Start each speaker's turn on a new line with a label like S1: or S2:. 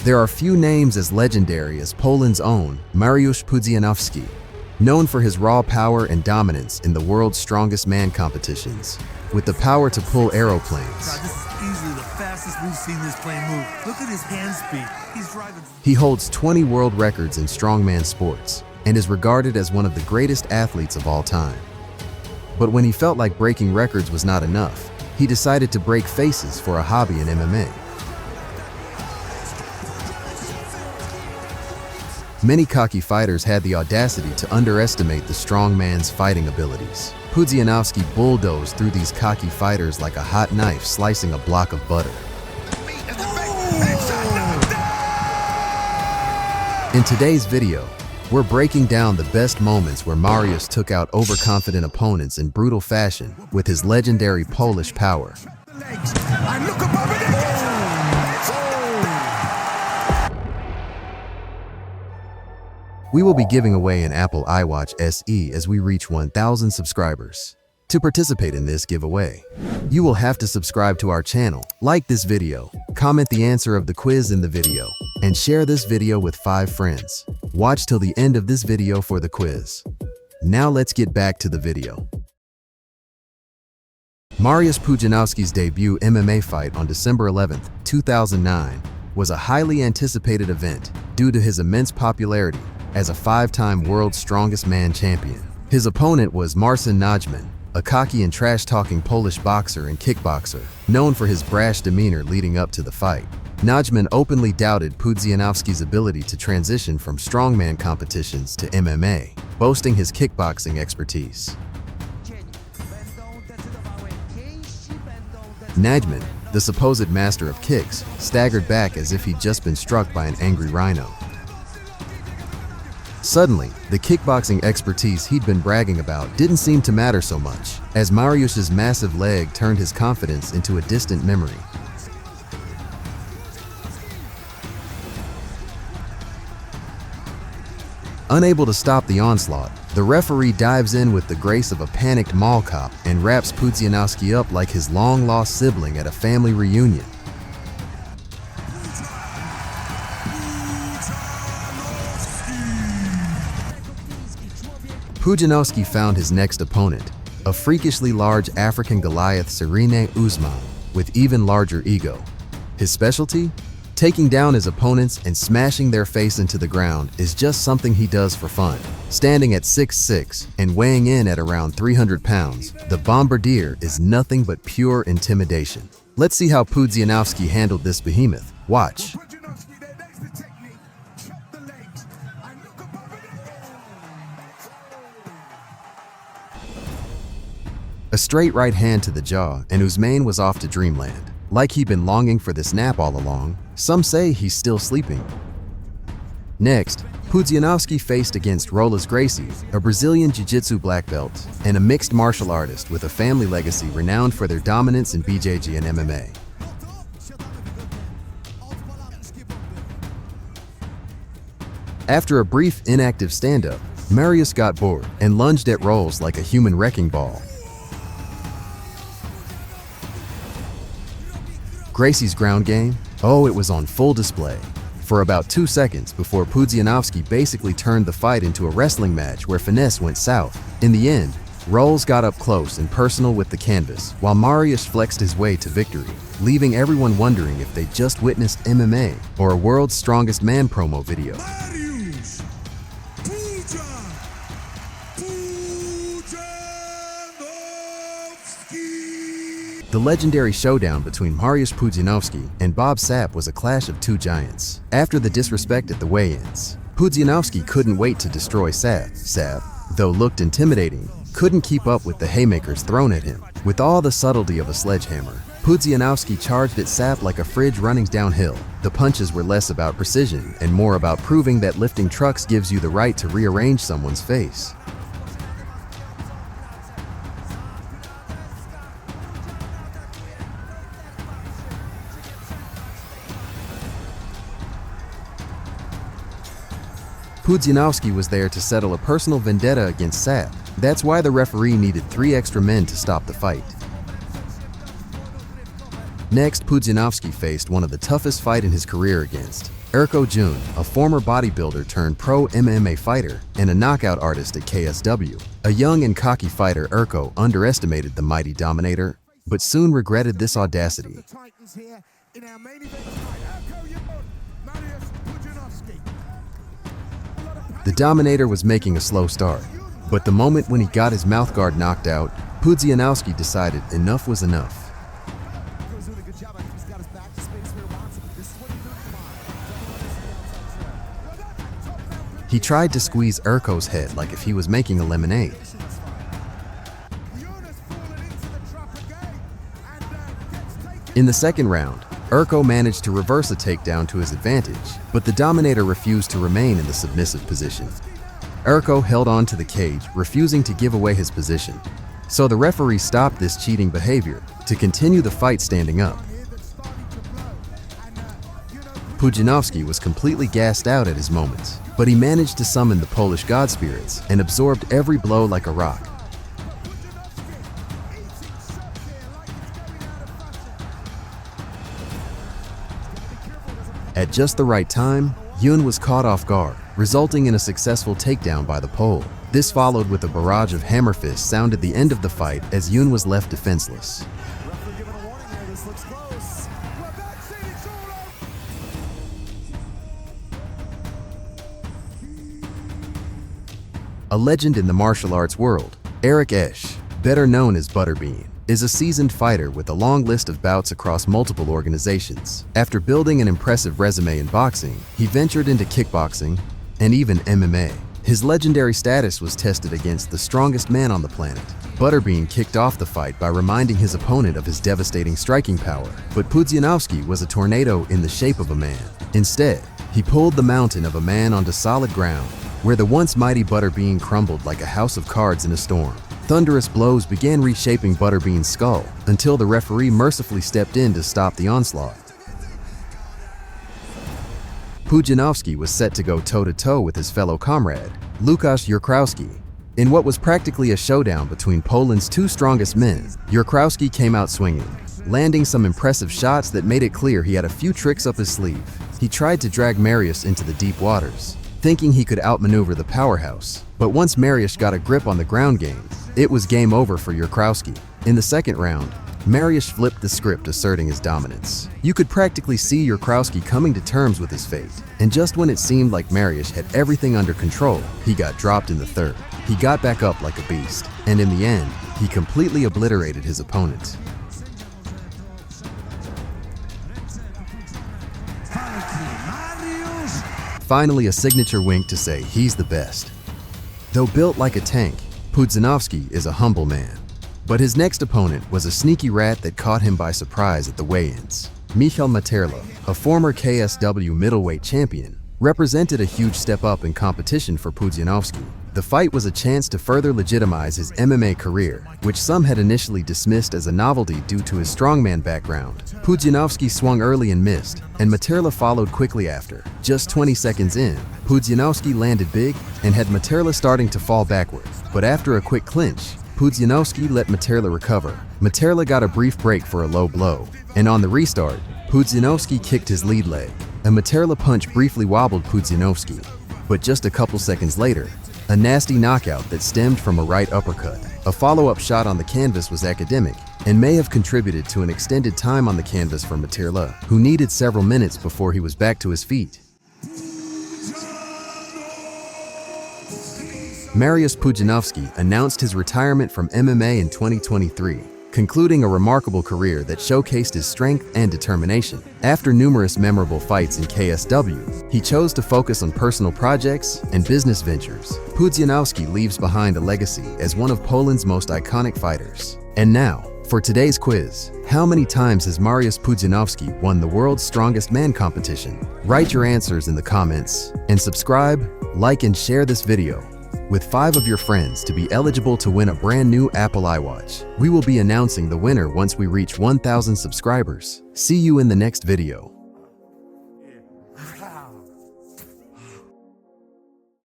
S1: There are few names as legendary as Poland's own Mariusz Pudzianowski, known for his raw power and dominance in the world's strongest man competitions, with the power to pull aeroplanes.
S2: God, this is easily the fastest we've seen this plane move. Look at his hand speed. He's driving.
S1: He holds 20 world records in strongman sports and is regarded as one of the greatest athletes of all time. But when he felt like breaking records was not enough, he decided to break faces for a hobby in MMA. Many cocky fighters had the audacity to underestimate the strong man's fighting abilities. Pudzianowski bulldozed through these cocky fighters like a hot knife slicing a block of butter. In today's video, we're breaking down the best moments where Mariusz took out overconfident opponents in brutal fashion with his legendary Polish power. We will be giving away an Apple iWatch SE as we reach 1,000 subscribers. To participate in this giveaway, you will have to subscribe to our channel, like this video, comment the answer of the quiz in the video, and share this video with 5 friends. Watch till the end of this video for the quiz. Now let's get back to the video. Mariusz Pudzianowski's debut MMA fight on December 11, 2009 was a highly anticipated event due to his immense popularity as a 5-time world's strongest man champion. His opponent was Marcin Najman, a cocky and trash-talking Polish boxer and kickboxer, known for his brash demeanor leading up to the fight. Najman openly doubted Pudzianowski's ability to transition from strongman competitions to MMA, boasting his kickboxing expertise. Najman, the supposed master of kicks, staggered back as if he'd just been struck by an angry rhino. Suddenly, the kickboxing expertise he'd been bragging about didn't seem to matter so much, as Mariusz's massive leg turned his confidence into a distant memory. Unable to stop the onslaught, the referee dives in with the grace of a panicked mall cop and wraps Pudzianowski up like his long-lost sibling at a family reunion. Pudzianowski found his next opponent, a freakishly large African Goliath Serene Usman, with even larger ego. His specialty? Taking down his opponents and smashing their face into the ground is just something he does for fun. Standing at 6'6" and weighing in at around 300 pounds, the Bombardier is nothing but pure intimidation. Let's see how Pudzianowski handled this behemoth. Watch. A straight right hand to the jaw, and Usman was off to dreamland. Like he'd been longing for this nap all along. Some say he's still sleeping. Next, Pudzianowski faced against Rolas Gracie, a Brazilian jiu-jitsu black belt, and a mixed martial artist with a family legacy renowned for their dominance in BJJ and MMA. After a brief inactive stand-up, Mariusz got bored and lunged at Rolas like a human wrecking ball. Gracie's ground game? Oh, it was on full display. For about 2 seconds before Pudzianowski basically turned the fight into a wrestling match where finesse went south. In the end, Rolas got up close and personal with the canvas, while Mariusz flexed his way to victory, leaving everyone wondering if they just witnessed MMA or a world's strongest man promo video.
S2: Mariusz Pudzian!
S1: The legendary showdown between Mariusz Pudzianowski and Bob Sapp was a clash of two giants. After the disrespect at the weigh-ins, Pudzianowski couldn't wait to destroy Sapp. Sapp, though looked intimidating, couldn't keep up with the haymakers thrown at him. With all the subtlety of a sledgehammer, Pudzianowski charged at Sapp like a fridge running downhill. The punches were less about precision and more about proving that lifting trucks gives you the right to rearrange someone's face. Pudzianowski was there to settle a personal vendetta against Sapp. That's why the referee needed 3 extra men to stop the fight. Next, Pudzianowski faced one of the toughest fights in his career against Erko Jun, a former bodybuilder turned pro MMA fighter and a knockout artist at KSW. A young and cocky fighter, Erko underestimated the mighty Dominator, but soon regretted this audacity. The Dominator was making a slow start, but the moment when he got his mouthguard knocked out, Pudzianowski decided enough was enough. He tried to squeeze Erko's head like if he was making a lemonade. In the second round, Erko managed to reverse a takedown to his advantage, but the Dominator refused to remain in the submissive position. Erko held on to the cage, refusing to give away his position. So the referee stopped this cheating behavior to continue the fight standing up. Pudzianowski was completely gassed out at his moments, but he managed to summon the Polish god spirits and absorbed every blow like a rock. At just the right time, Yun was caught off guard, resulting in a successful takedown by the Pole. This followed with a barrage of hammer fists sounded the end of the fight as Yun was left defenseless. A legend in the martial arts world, Eric Esch, better known as Butterbean, is a seasoned fighter with a long list of bouts across multiple organizations. After building an impressive resume in boxing, he ventured into kickboxing and even MMA. His legendary status was tested against the strongest man on the planet. Butterbean kicked off the fight by reminding his opponent of his devastating striking power, but Pudzianowski was a tornado in the shape of a man. Instead, he pulled the mountain of a man onto solid ground, where the once mighty Butterbean crumbled like a house of cards in a storm. Thunderous blows began reshaping Butterbean's skull until the referee mercifully stepped in to stop the onslaught. Pudzianowski was set to go toe-to-toe with his fellow comrade, Łukasz Jurkowski. In what was practically a showdown between Poland's two strongest men, Jurkowski came out swinging, landing some impressive shots that made it clear he had a few tricks up his sleeve. He tried to drag Mariusz into the deep waters, thinking he could outmaneuver the powerhouse. But once Mariusz got a grip on the ground game, it was game over for Jurkowski. In the second round, Mariusz flipped the script, asserting his dominance. You could practically see Jurkowski coming to terms with his fate, and just when it seemed like Mariusz had everything under control, he got dropped in the third. He got back up like a beast, and in the end, he completely obliterated his opponent. Finally, a signature wink to say he's the best. Though built like a tank, Pudzianowski is a humble man. But his next opponent was a sneaky rat that caught him by surprise at the weigh-ins. Michał Materla, a former KSW middleweight champion, represented a huge step up in competition for Pudzianowski. The fight was a chance to further legitimize his MMA career, which some had initially dismissed as a novelty due to his strongman background. Pudzianowski swung early and missed, and Materla followed quickly after. Just 20 seconds in, Pudzianowski landed big and had Materla starting to fall backward. But after a quick clinch, Pudzianowski let Materla recover. Materla got a brief break for a low blow, and on the restart, Pudzianowski kicked his lead leg. A Materla punch briefly wobbled Pudzianowski, but just a couple seconds later, a nasty knockout that stemmed from a right uppercut. A follow-up shot on the canvas was academic and may have contributed to an extended time on the canvas for Materla, who needed several minutes before he was back to his feet. Mariusz Pudzianowski announced his retirement from MMA in 2023, concluding a remarkable career that showcased his strength and determination. After numerous memorable fights in KSW, he chose to focus on personal projects and business ventures. Pudzianowski leaves behind a legacy as one of Poland's most iconic fighters. And now, for today's quiz, how many times has Mariusz Pudzianowski won the world's strongest man competition? Write your answers in the comments, and subscribe, like, and share this video with 5 of your friends to be eligible to win a brand new Apple iWatch. We will be announcing the winner once we reach 1,000 subscribers. See you in the next video.